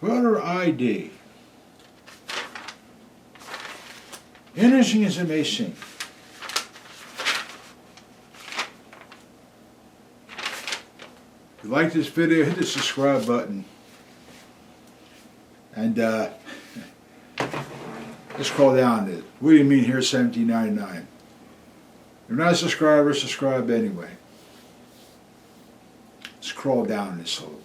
Voter ID. Interesting as it may seem. If you like this video, hit the subscribe button. And let's call down this. What do you mean here, $17.99? If you're not a subscriber, subscribe anyway. Let's crawl down this a little bit.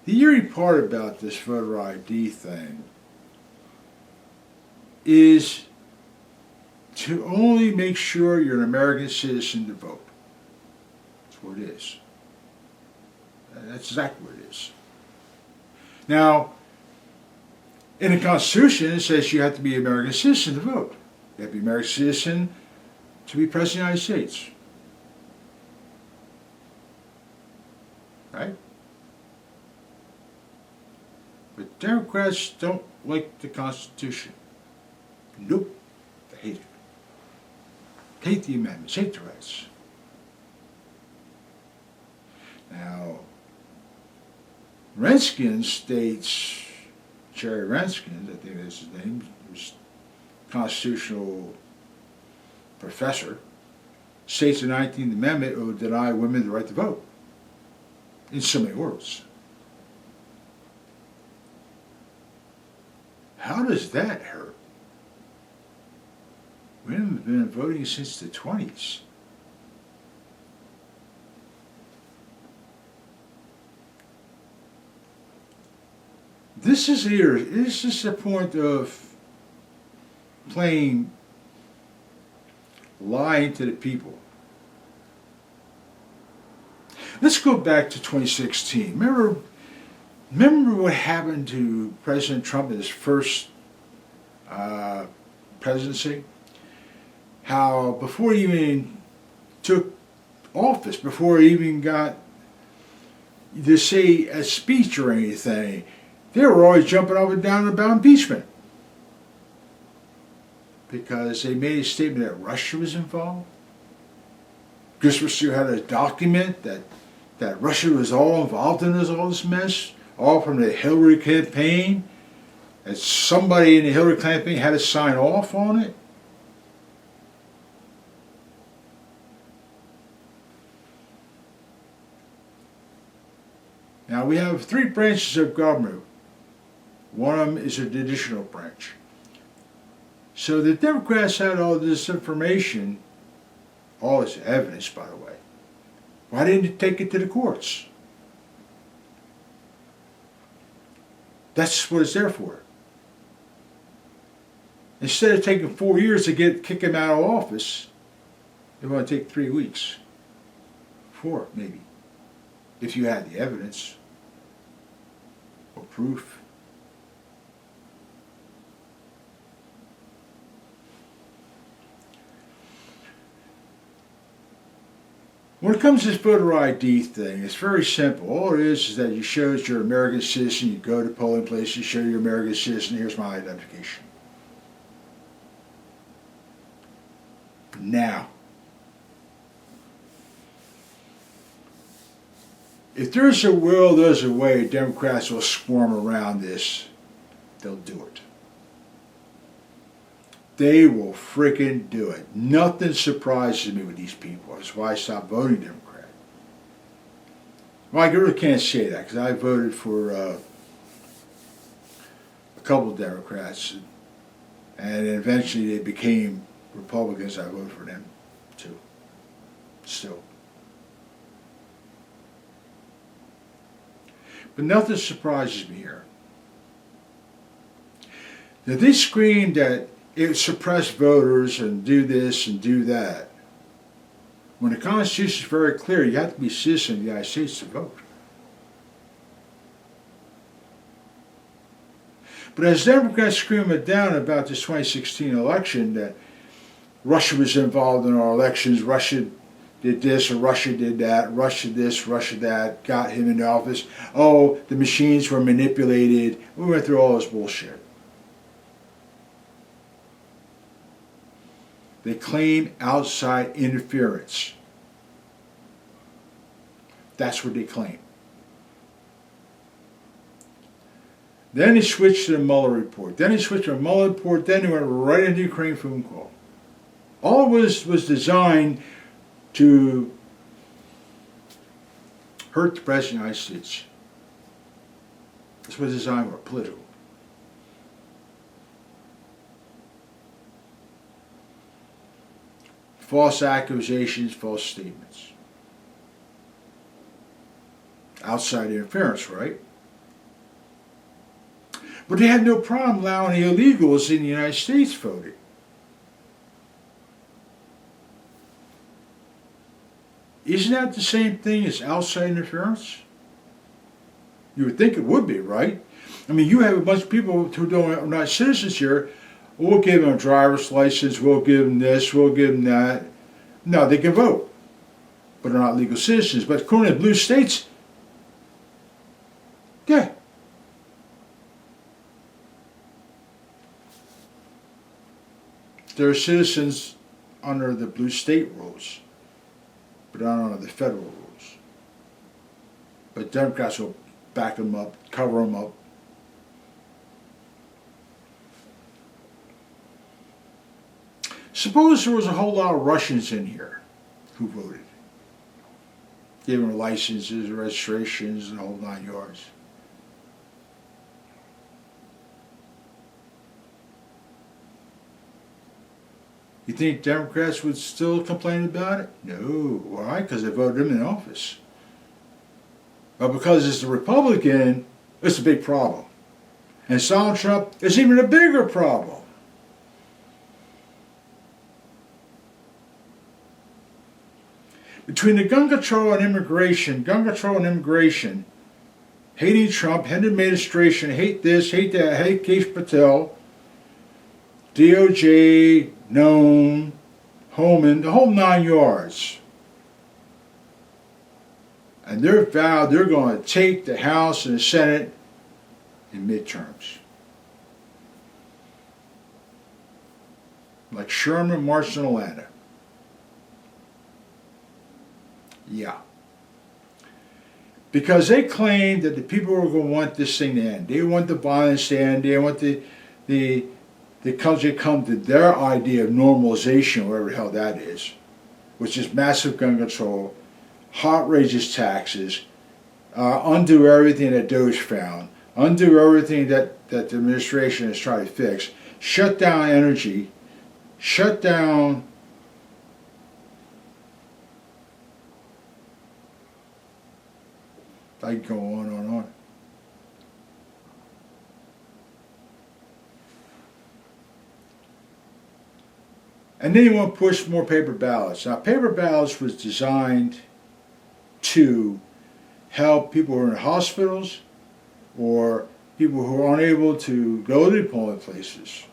The eerie part about this voter ID thing is to only make sure you're an American citizen to vote. That's what it is. That's exactly what it is. Now, in the Constitution, it says you have to be an American citizen to vote. You have to be an American citizen to be President of the United States. Right? But Democrats don't like the Constitution. Nope. They hate it. Hate the amendments, hate the rights. Now, Renskin states, Jerry Renskin, I think that's his name, he was a constitutional professor, states the 19th Amendment would deny women the right to vote. In so many words. How does that hurt? Women have been voting since the 20s. This is here. This is the point of playing lying to the people. Let's go back to 2016. Remember what happened to President Trump in his first presidency? How before he even took office, before he even got to say a speech or anything, they were always jumping up and down about impeachment. Because they made a statement that Russia was involved. Christopher had a document that Russia was all involved in all this mess, all from the Hillary campaign, and somebody in the Hillary campaign had to sign off on it. Now we have three branches of government. One of them is a judicial branch. So the Democrats had all this information, all this evidence, by the way. Why didn't you take it to the courts? That's what it's there for. Instead of taking 4 years to kick him out of office, they want to take 3 weeks. 4, maybe. If you had the evidence or proof. When it comes to this voter ID thing, it's very simple. All it is that you show that you're an American citizen, you go to polling places, you show you're an American citizen, here's my identification. Now, if there's a will, there's a way. Democrats will swarm around this. They'll do it. They will freaking do it. Nothing surprises me with these people. That's why I stopped voting Democrat. Well, I really can't say that because I voted for a couple of Democrats, and eventually they became Republicans. I voted for them too. Still. But nothing surprises me here. Now they scream that it would suppress voters and do this and do that. When the Constitution is very clear, you have to be a citizen of the United States to vote. But as Democrats scream it down about this 2016 election, that Russia was involved in our elections, Russia did this or Russia did that, Russia this, Russia that, got him in office. Oh, the machines were manipulated. We went through all this bullshit. They claim outside interference. That's what they claim. Then they switched to the Mueller report. Then they switched to the Mueller report. Then they went right into the Ukraine phone call. All was designed to hurt the President of the United States. This was designed for political. False accusations, false statements. Outside interference, right? But they had no problem allowing the illegals in the United States voting. Isn't that the same thing as outside interference? You would think it would be, right? I mean, you have a bunch of people who are not citizens here. We'll give them a driver's license, we'll give them this, we'll give them that. No, they can vote, but they're not legal citizens. But according to blue states, yeah. They're citizens under the blue state rules, but not under the federal rules. But Democrats will back them up, cover them up. Suppose there was a whole lot of Russians in here who voted. Gave them licenses, registrations, and the whole 9 yards. You think Democrats would still complain about it? No. Why? Because they voted him in office. But because it's a Republican, it's a big problem. And Donald Trump is even a bigger problem. Between the gun control and immigration, hating Trump, hating the administration, hate this, hate that, hate Keith Patel, DOJ, Nome, Homan, the whole 9 yards. And they're vowed they're going to take the House and the Senate in midterms. Like Sherman marched in Atlanta. Yeah. Because they claimed that the people were going to want this thing to end. They want the violence to end. They want the country to come to their idea of normalization, whatever the hell that is, which is massive gun control, outrageous taxes, undo everything that Doge found, undo everything that the administration has tried to fix, shut down energy, shut down I can go on and on. And then you want to push more paper ballots. Now, paper ballots was designed to help people who are in hospitals or people who are unable to go to the polling places.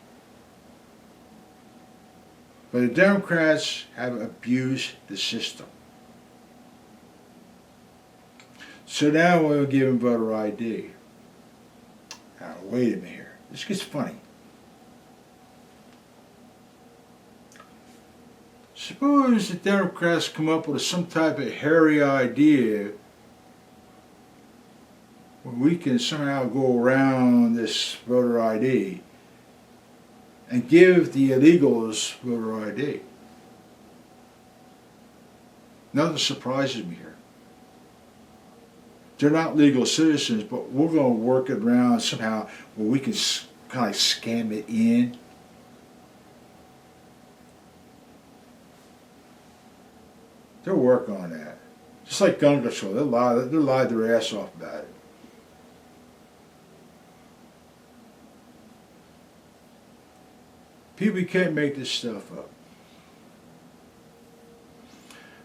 But the Democrats have abused the system. So now we'll give them voter ID. Now, wait a minute here. This gets funny. Suppose the Democrats come up with some type of hairy idea where we can somehow go around this voter ID and give the illegals voter ID. Nothing surprises me here. They're not legal citizens, but we're going to work it around somehow where we can kind of scam it in. They'll work on that. Just like gun control, they'll lie their ass off about it. People can't make this stuff up.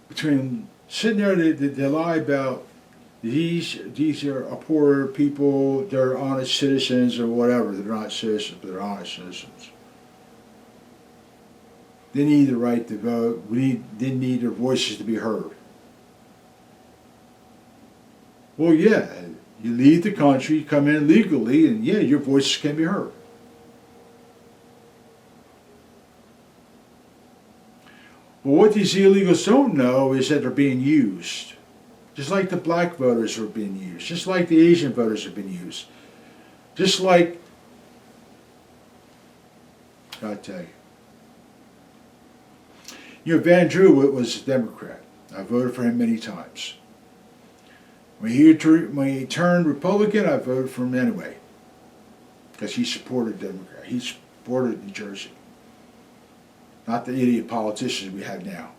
Between sitting there, they lie about these are poorer people, they're honest citizens or whatever. They're not citizens, but they're honest citizens. They need the right to vote. They need their voices to be heard. Well, yeah, you leave the country, you come in legally, and yeah, your voices can be heard. But what these illegals don't know is that they're being used. Just like the black voters are being used. Just like the Asian voters have been used. Just like, I'll tell you. You know, Van Drew was a Democrat. I voted for him many times. When he turned Republican, I voted for him anyway. Because he supported Democrat. He supported New Jersey. Not the idiot politicians we have now.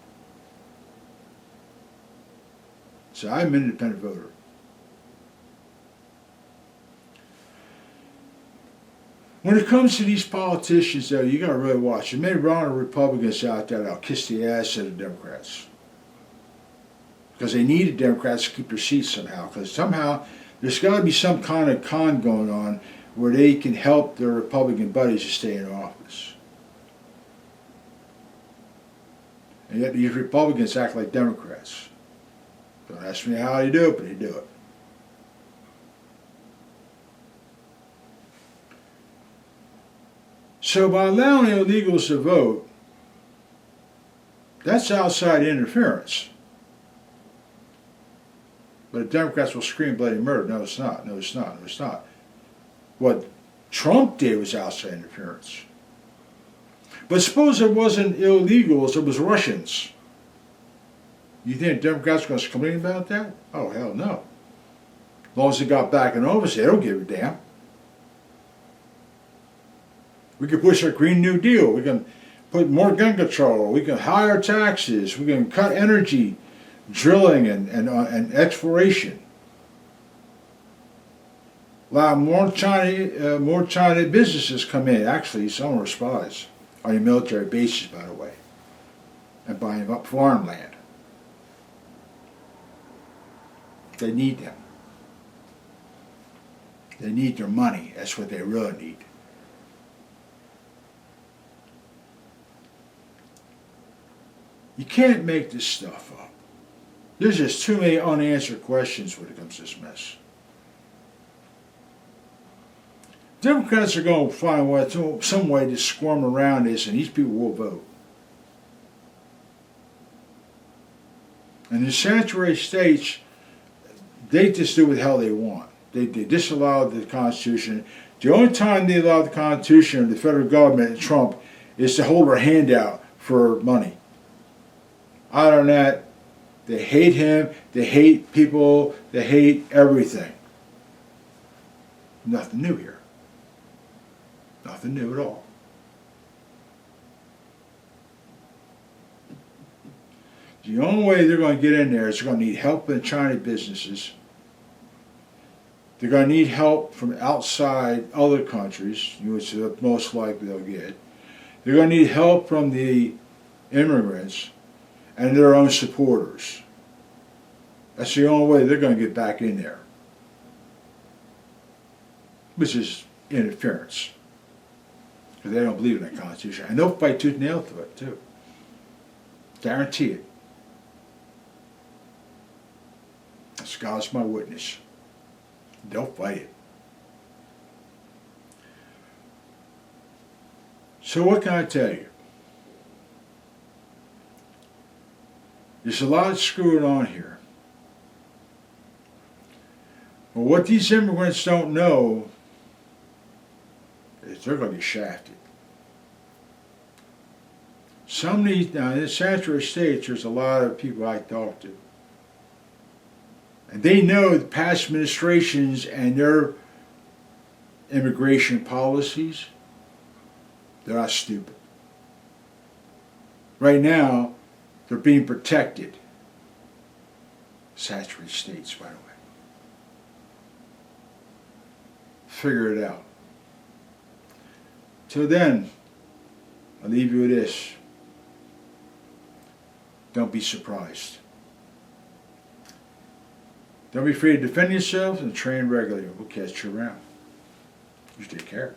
So I'm an independent voter. When it comes to these politicians, though, you got to really watch. There's many wrong Republicans out there that'll kiss the ass of the Democrats. Because they need the Democrats to keep their seats somehow. Because somehow there's got to be some kind of con going on where they can help their Republican buddies to stay in office. And yet these Republicans act like Democrats. Don't ask me how they do it, but they do it. So by allowing illegals to vote, that's outside interference. But the Democrats will scream bloody murder. No, it's not. No, it's not. No, it's not. What Trump did was outside interference. But suppose it wasn't illegals, it was Russians. You think the Democrats are going to complain about that? Oh, hell no. As long as they got back in office, they don't give a damn. We can push our Green New Deal. We can put more gun control. We can higher taxes. We can cut energy, drilling and exploration. Allow more China businesses come in. Actually, some are spies on your military bases, by the way, and buying up farmland. They need them. They need their money. That's what they really need. You can't make this stuff up. There's just too many unanswered questions when it comes to this mess. Democrats are going to find some way to squirm around this, and these people will vote. And the sanctuary states, they just do what the hell they want. They disallow the Constitution. The only time they allow the Constitution or the federal government and Trump is to hold their hand out for money. Other than that, they hate him, they hate people, they hate everything. Nothing new here. Nothing new at all. The only way they're going to get in there is they're going to need help in China businesses. They're going to need help from outside other countries, which is most likely they'll get. They're going to need help from the immigrants and their own supporters. That's the only way they're going to get back in there, which is interference, because they don't believe in the Constitution. And they'll fight tooth and nail to it, too. Guarantee it. That's God's my witness. They'll fight it. So what can I tell you? There's a lot screwing on here. But what these immigrants don't know is they're going to get shafted. Some of these, now in the sanctuary states, there's a lot of people I talk to. And they know the past administrations and their immigration policies, they're not stupid. Right now, they're being protected. Sanctuary states, by the way. Figure it out. Till then, I'll leave you with this. Don't be surprised. Don't be afraid to defend yourself and train regularly. We'll catch you around. You take care.